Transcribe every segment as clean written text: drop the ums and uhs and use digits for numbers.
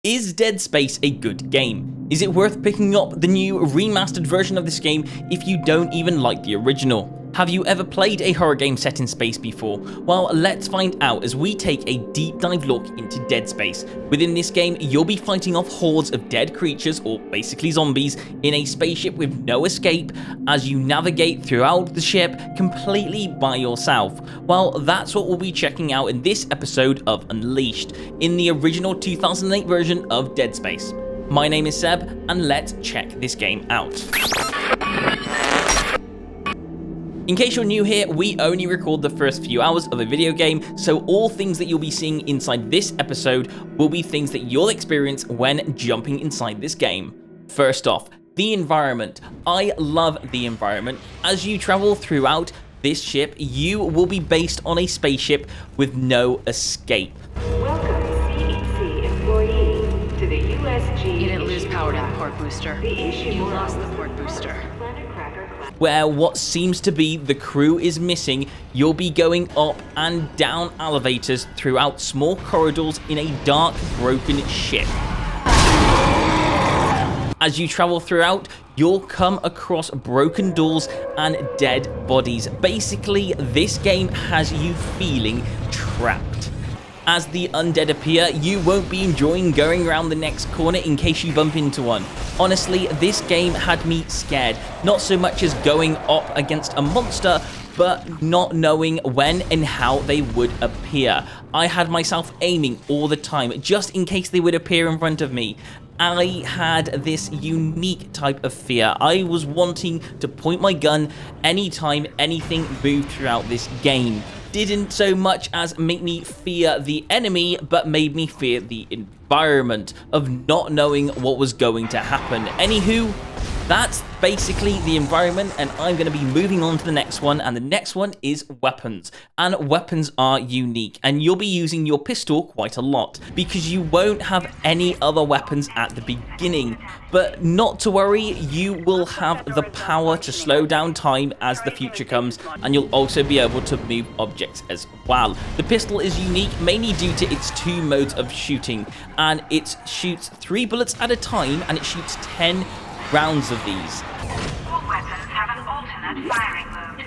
Is Dead Space a good game? Is it worth picking up the new remastered version of this game if you don't even like the original? Have you ever played a horror game set in space before? Well, let's find out as we take a deep dive look into Dead Space. Within this game, you'll be fighting off hordes of dead creatures, or basically zombies, in a spaceship with no escape as you navigate throughout the ship completely by yourself. Well, that's what we'll be checking out in this episode of Unleashed, in the original 2008 version of Dead Space. My name is Seb, and let's check this game out. In case you're new here, we only record the first few hours of a video game, so all things that you'll be seeing inside this episode will be things that you'll experience when jumping inside this game. First off, the environment. I love the environment. As you travel throughout this ship, you will be based on a spaceship with no escape. Welcome, CEC employee, to the USG. You didn't lose power to the port booster. You lost the port booster. Where what seems to be the crew is missing, you'll be going up and down elevators throughout small corridors in a dark, broken ship. As you travel throughout, you'll come across broken doors and dead bodies. Basically, this game has you feeling trapped. As the undead appear, you won't be enjoying going around the next corner in case you bump into one. Honestly, this game had me scared, not so much as going up against a monster, but not knowing when and how they would appear. I had myself aiming all the time, just in case they would appear in front of me. I had this unique type of fear. I was wanting to point my gun anytime anything moved throughout this game. Didn't so much as make me fear the enemy, but made me fear the environment of not knowing what was going to happen. Anywho, that's basically the environment, and I'm going to be moving on to the next one, and the next one is weapons. And weapons are unique, and you'll be using your pistol quite a lot, because you won't have any other weapons at the beginning. But not to worry, you will have the power to slow down time as the future comes, and you'll also be able to move objects as well. The pistol is unique mainly due to its two modes of shooting, and it shoots 3 bullets at a time, and it shoots 10 rounds of these. All weapons have an alternate firing mode.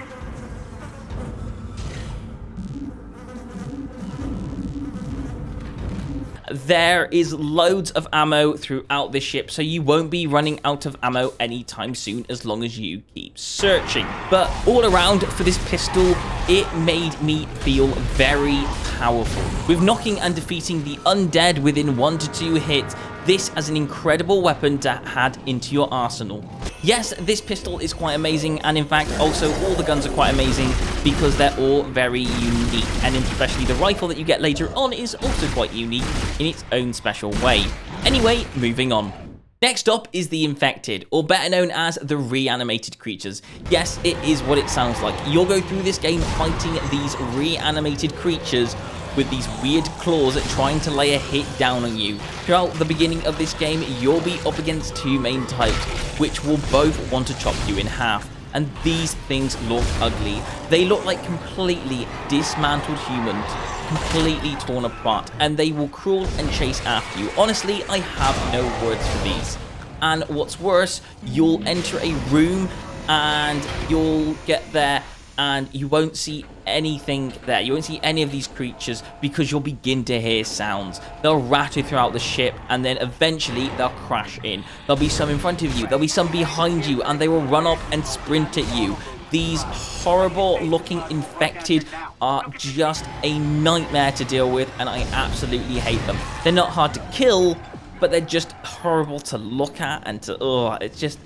There is loads of ammo throughout this ship, so you won't be running out of ammo anytime soon as long as you keep searching. But all around for this pistol, it made me feel very powerful. With knocking and defeating the undead within 1 to 2 hits, this is an incredible weapon to add into your arsenal. Yes, this pistol is quite amazing, and in fact also all the guns are quite amazing because they're all very unique, and especially the rifle that you get later on is also quite unique in its own special way. Anyway, moving on. Next up is the infected, or better known as the reanimated creatures. Yes, it is what it sounds like. You'll go through this game fighting these reanimated creatures with these weird claws trying to lay a hit down on you. Throughout the beginning of this game, you'll be up against 2 main types, which will both want to chop you in half. And these things look ugly. They look like completely dismantled humans, completely torn apart, and they will crawl and chase after you. Honestly, I have no words for these. And what's worse, you'll enter a room and you'll get there and you won't see anything there. You won't see any of these creatures because you'll begin to hear sounds. They'll rattle throughout the ship, and then eventually they'll crash in. There'll be some in front of you, there'll be some behind you, and they will run up and sprint at you. These horrible looking infected are just a nightmare to deal with, and I absolutely hate them. They're not hard to kill, but they're just horrible to look at, and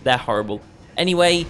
they're horrible. Anyway,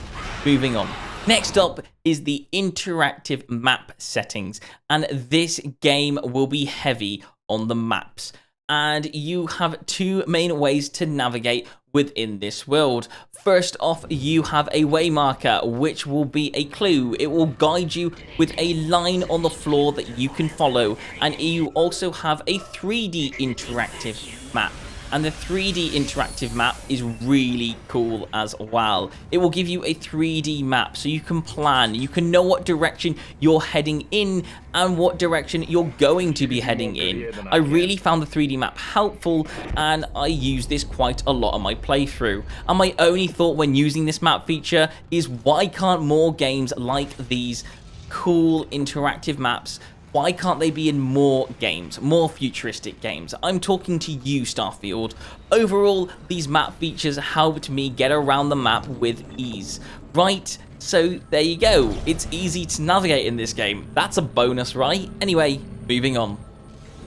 moving on. Next up is the interactive map settings, and this game will be heavy on the maps. And you have 2 main ways to navigate within this world. First off, you have a way marker, which will be a clue. It will guide you with a line on the floor that you can follow, and you also have a 3D interactive map. And the 3D interactive map is really cool as well. It will give you a 3D map so you can plan, you can know what direction you're heading in and what direction you're going to be heading in. I really found the 3D map helpful and I use this quite a lot on my playthrough. And my only thought when using this map feature is, why can't more games like these cool interactive maps, why can't they be in more games, more futuristic games? I'm talking to you, Starfield. Overall, these map features helped me get around the map with ease, right? So there you go, it's easy to navigate in this game. That's a bonus, right? Anyway, moving on.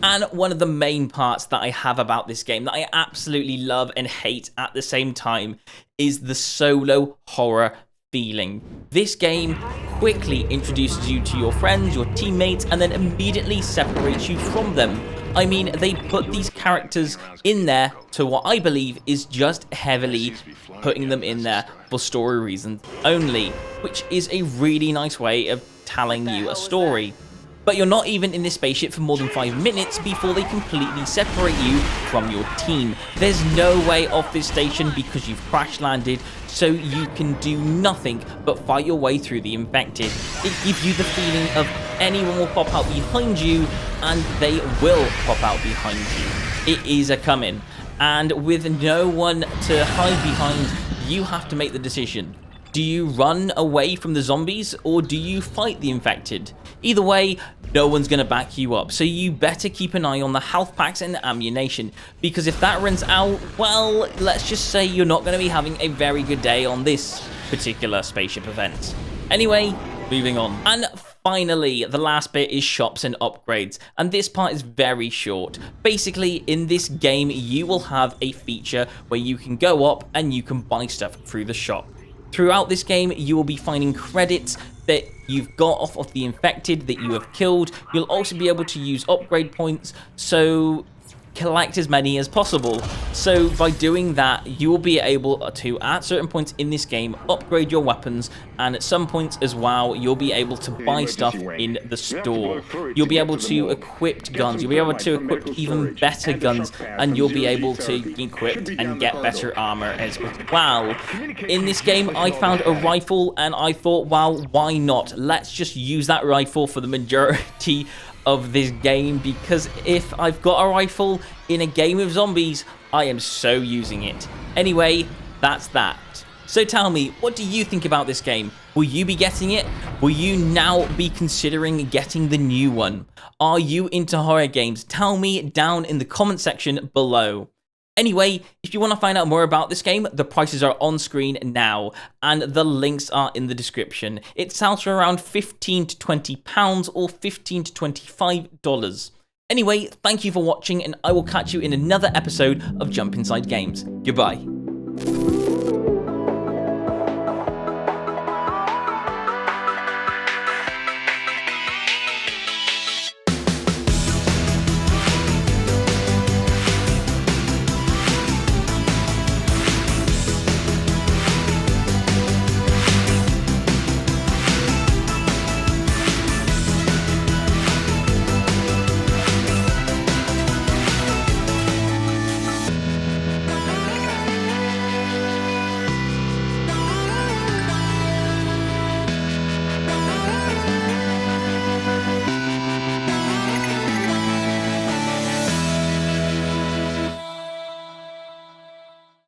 And one of the main parts that I have about this game that I absolutely love and hate at the same time is the solo horror feeling. This game quickly introduces you to your friends, your teammates, and then immediately separates you from them. I mean, they put these characters in there to what I believe is just heavily putting them in there for story reasons only, which is a really nice way of telling you a story. But you're not even in this spaceship for more than 5 minutes before they completely separate you from your team. There's no way off this station because you've crash landed, so you can do nothing but fight your way through the infected. It gives you the feeling of anyone will pop out behind you, and they will pop out behind you. It is a coming, and with no one to hide behind, you have to make the decision. Do you run away from the zombies, or do you fight the infected? Either way, no one's going to back you up, so you better keep an eye on the health packs and the ammunition, because if that runs out, well, let's just say you're not going to be having a very good day on this particular spaceship event. Anyway, moving on. And finally, the last bit is shops and upgrades, and this part is very short. Basically, in this game, you will have a feature where you can go up and you can buy stuff through the shop. Throughout this game, you will be finding credits that you've got off of the infected that you have killed. You'll also be able to use upgrade points, so collect as many as possible. So by doing that, you will be able to, at certain points in this game, upgrade your weapons, and at some points as well, you'll be able to buy stuff in the store. You'll be able to equip guns, you'll be able to equip even better guns, and you'll be able to equip and get better armor as well. In this game, I found a rifle, and I thought, well, why not? Let's just use that rifle for the majority of this game, because if I've got a rifle in a game of zombies, I am so using it. Anyway, that's that. So tell me, what do you think about this game? Will you be getting it? Will you now be considering getting the new one? Are you into horror games? Tell me down in the comment section below. Anyway, if you want to find out more about this game, the prices are on screen now, and the links are in the description. It sells for around £15 to £20 or $15 to $25. Anyway, thank you for watching, and I will catch you in another episode of Jump Inside Games. Goodbye.